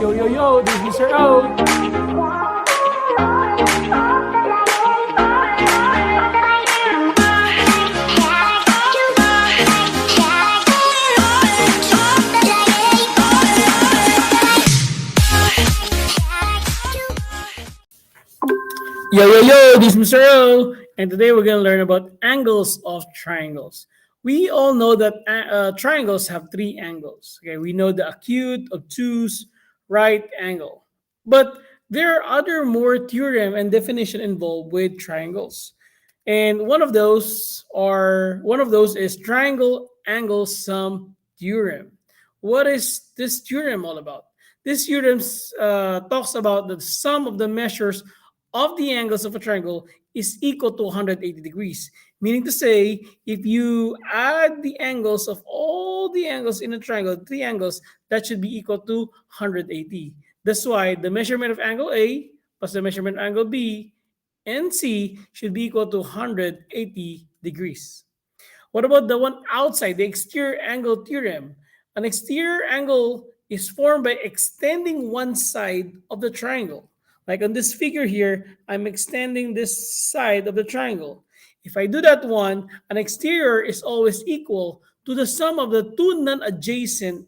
Yo, yo, yo, this is Mr. O. Yo, yo, yo, this is Mr. O. And today we're going to learn about angles of triangles. We all know that triangles have three angles. Okay, we know the acute, obtuse, right angle. But there are other more theorem and definition involved with triangles. And one of those is triangle angle sum theorem. What is this theorem all about? This theorem talks about the sum of the measures of the angles of a triangle is equal to 180 degrees. Meaning to say, if you add the angles of all the angles in a triangle, three angles, that should be equal to 180. That's why the measurement of angle A plus the measurement of angle B and C should be equal to 180 degrees. What about the one outside, the exterior angle theorem? An exterior angle is formed by extending one side of the triangle. Like on this figure here, I'm extending this side of the triangle. If I do that one, an exterior is always equal to the sum of the two non-adjacent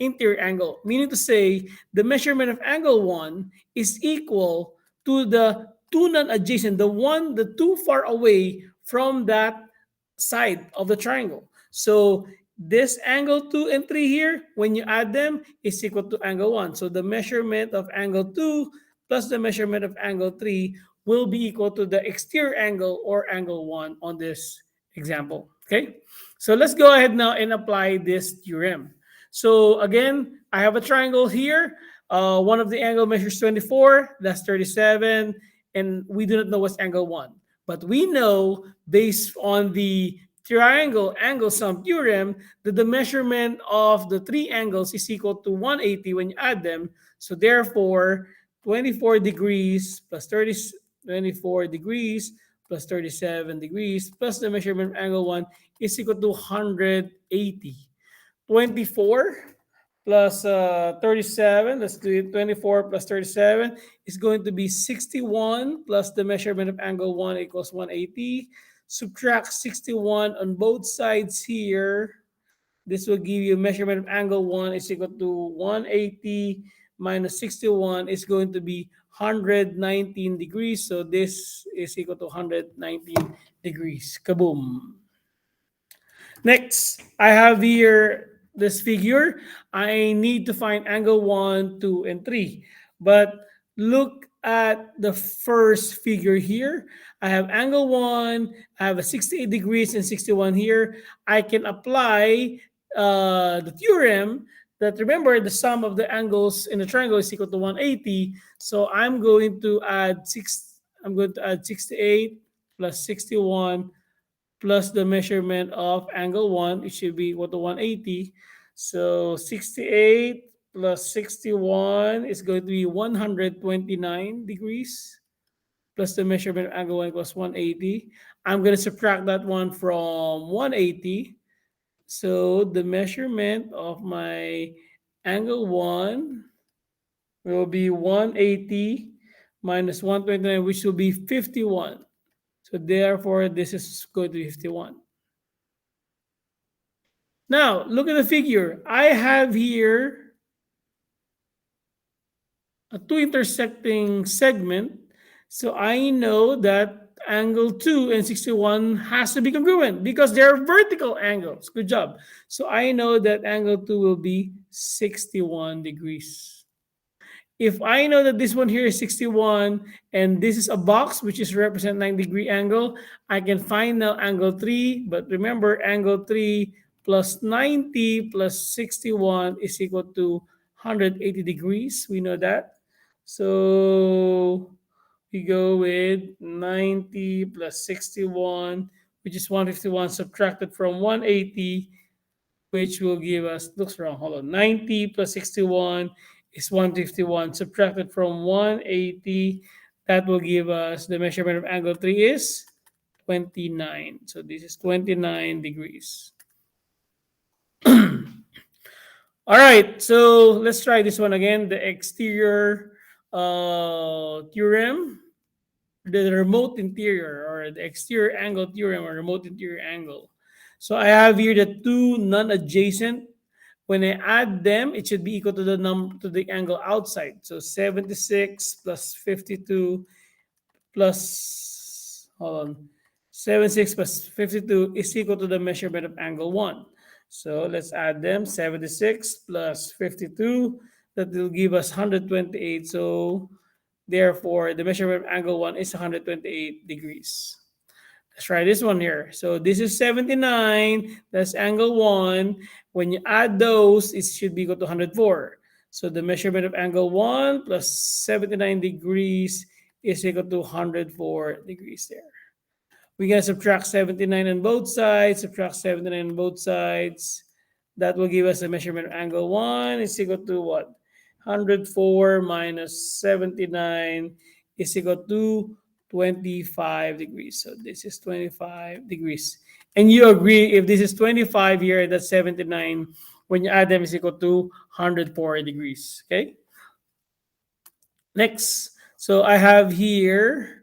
interior angle, meaning to say the measurement of angle 1 is equal to the two non-adjacent, the two far away from that side of the triangle. So this angle 2 and 3 here, when you add them, is equal to angle 1. So the measurement of angle 2 plus the measurement of angle 3 will be equal to the exterior angle or angle 1 on this example. Okay, so let's go ahead now and apply this theorem. So again, I have a triangle here. One of the angle measures 24, that's 37, and we do not know what's angle 1. But we know, based on the triangle angle sum theorem, that the measurement of the three angles is equal to 180 when you add them. So therefore, 24 degrees plus 24 degrees plus 37 degrees plus the measurement of angle 1 is equal to 180. 24 plus 37, let's do it. 24 plus 37 is going to be 61 plus the measurement of angle 1 equals 180. Subtract 61 on both sides here. This will give you measurement of angle 1 is equal to 180 minus 61 is going to be 119 degrees. So this is equal to 119 degrees. Kaboom. Next, I have here this figure. I need to find angle 1, 2, and 3. But look at the first figure here. I have angle 1, I have a 68 degrees and 61 here. I can apply the theorem that, remember, the sum of the angles in the triangle is equal to 180. So I'm going to add 68 plus 61 plus the measurement of angle 1, it should be equal to 180. So 68 plus 61 is going to be 129 degrees plus the measurement of angle 1 equals 180. I'm going to subtract that one from 180. So the measurement of my angle 1 will be 180 minus 129, which will be 51. So therefore, this is going to be 51. Now, look at the figure. I have here a two intersecting segment. So I know that angle 2 and 61 has to be congruent because they're vertical angles. Good job. So I know that angle 2 will be 61 degrees. If I know that this one here is 61 and this is a box which is represent 90-degree angle, I can find now angle 3. But remember, angle 3 plus 90 plus 61 is equal to 180 degrees. We know that. So we go with 90 plus 61, which is 151, subtracted from 180, which will give us, looks wrong, hold on, 90 plus 61 is 151, subtracted from 180, that will give us the measurement of angle 3 is 29. So this is 29 degrees. All right, so let's try this one again. The exterior theorem, the remote interior, or the exterior angle theorem, or remote interior angle. So I have here the two non-adjacent. When I add them, it should be equal to the the angle outside. So 76 plus 52 plus, hold on, 76 plus 52 is equal to the measurement of angle 1. So let's add them. 76 plus 52, that will give us 128. So therefore, the measurement of angle 1 is 128 degrees. Let's try this one here. So this is 79, that's angle 1. When you add those, it should be equal to 104. So the measurement of angle 1 plus 79 degrees is equal to 104 degrees there. We can subtract 79 on both sides, subtract 79 on both sides. That will give us a measurement of angle 1 is equal to what? 104 minus 79 is equal to 25 degrees. So this is 25 degrees. And you agree, if this is 25 here, that's 79. When you add them, is equal to 104 degrees. Okay? Next, so I have here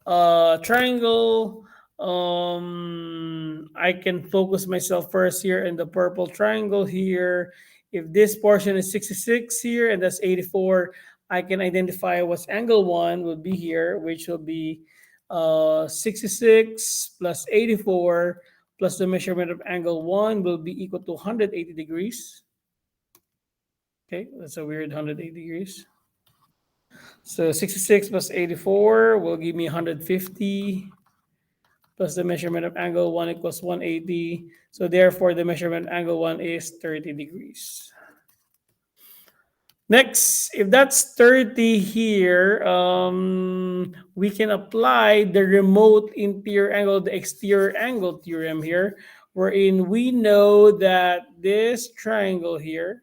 triangle. I can focus myself first here in the purple triangle here. If this portion is 66 here and that's 84, I can identify what's angle 1 will be here, which will be 66 plus 84 plus the measurement of angle 1 will be equal to 180 degrees. Okay, that's a weird 180 degrees. So 66 plus 84 will give me 150 plus the measurement of angle 1 equals 180. So therefore, the measurement angle 1 is 30 degrees. Next, if that's 30 here, we can apply the remote interior angle, the exterior angle theorem here, wherein we know that this triangle here,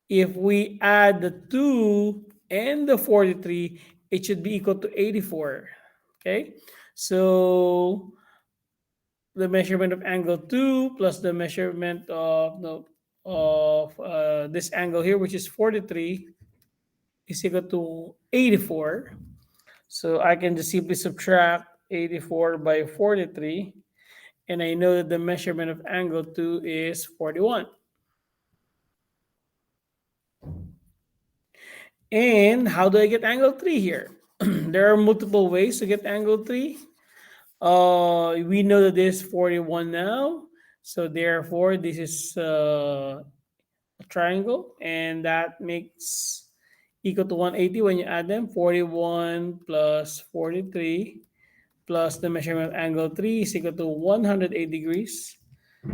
if we add the 2 and the 43, it should be equal to 84. Okay, so the measurement of angle 2 plus the measurement of no, of this angle here, which is 43, is equal to 84. So I can just simply subtract 84 by 43, and I know that the measurement of angle 2 is 41. And how do I get angle 3 here? There are multiple ways to get angle 3. We know that this is 41 now. So therefore, this is a triangle. And that makes equal to 180 when you add them. 41 plus 43 plus the measurement of angle 3 is equal to 108 degrees.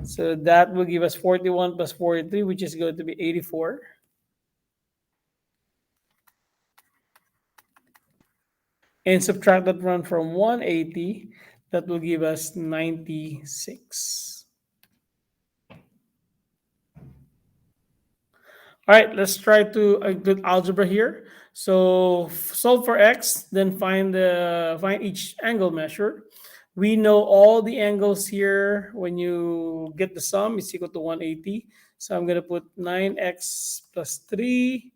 So that will give us 41 plus 43, which is going to be 84. And subtract that one from 180, that will give us 96. All right, let's try to include algebra here. So solve for x, then find each angle measure. We know all the angles here. When you get the sum, it's equal to 180. So I'm going to put 9x plus 3,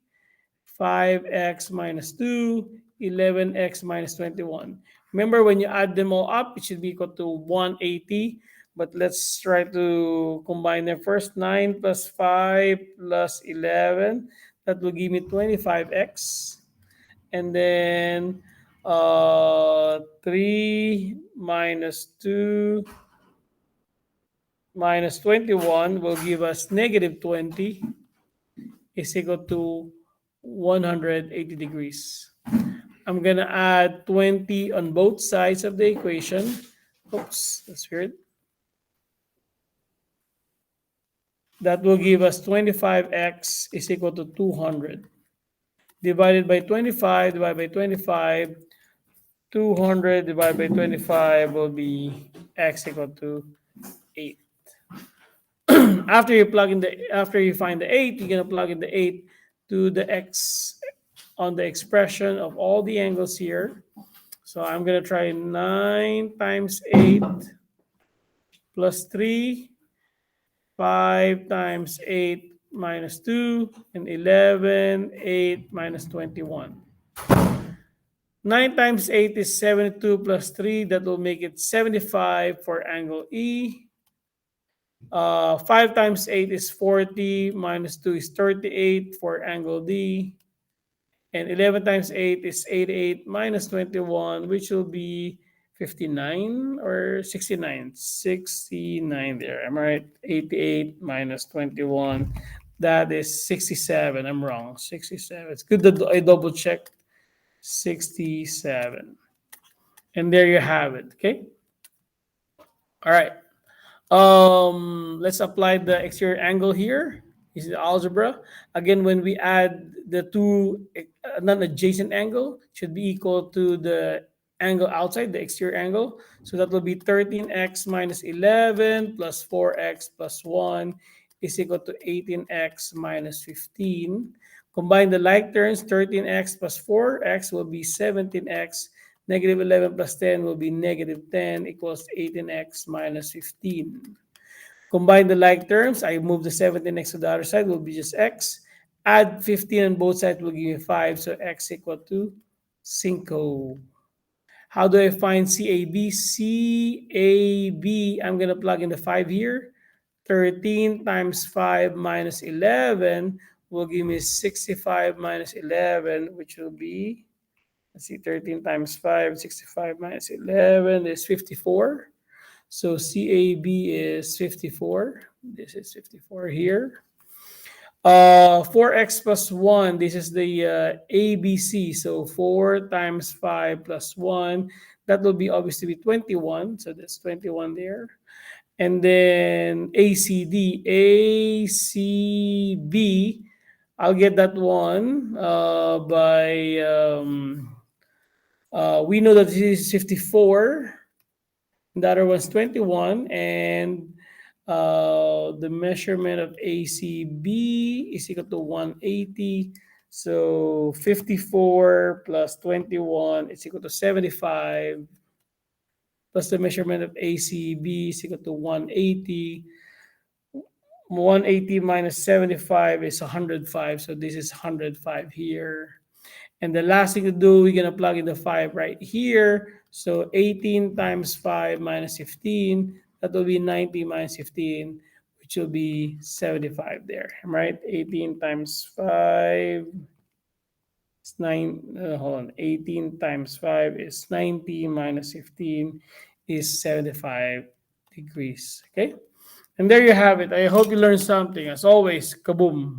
5x minus 2, 11x minus 21. Remember, when you add them all up, it should be equal to 180. But let's try to combine them first. 9 plus 5 plus 11. That will give me 25x. And then 3 minus 2 minus 21 will give us negative 20 is equal to 180 degrees. I'm going to add 20 on both sides of the equation. Oops, that's weird. That will give us 25x is equal to 200. Divided by 25, divided by 25, 200 divided by 25 will be x equal to 8. After you find the 8, you're going to plug in the 8 to the x on the expression of all the angles here. So I'm going to try 9 times 8 plus 3 5 times 8 minus 2, and 11, 8 minus 21. 9 times 8 is 72 plus 3. That will make it 75 for angle E. 5 times 8 is 40, minus 2 is 38 for angle D. And 11 times 8 is 88 minus 21, which will be 59 or 69. 69 there. Am I right? 88 minus 21. That is 67. I'm wrong. 67. It's good that I double checked. 67. And there you have it. Okay. All right. Let's apply the exterior angle here. This is the algebra. Again, when we add the two non-adjacent angle, should be equal to the angle outside, the exterior angle. So that will be 13x minus 11 plus 4x plus 1 is equal to 18x minus 15. Combine the like terms, 13x plus 4x will be 17x. Negative 11 plus 10 will be negative 10 equals 18x minus 15. Combine the like terms. I move the 17x to the other side, will be just x. Add 15 on both sides will give me 5, so x equal to 5. How do I find CAB? CAB, I'm going to plug in the 5 here. 13 times 5 minus 11 will give me 65 minus 11, which will be, let's see, 13 times 5, 65 minus 11 is 54. So CAB is 54. This is 54 here. 4x plus 1, this is the ABC. So 4 times 5 plus 1, that will be obviously be 21. So that's 21 there. And then ACD, ACB, I'll get that one by, we know that this is 54. The other one's 21. And the measurement of ACB is equal to 180. So 54 plus 21 is equal to 75. Plus the measurement of ACB is equal to 180. 180 minus 75 is 105. So this is 105 here. And the last thing to do, we're going to plug in the 5 right here. So 18 times 5 minus 15, that will be 90 minus 15, which will be 75 there, right? 18 times 5 is 9, hold on, 18 times 5 is 90 minus 15 is 75 degrees, okay? And there you have it. I hope you learned something. As always, kaboom.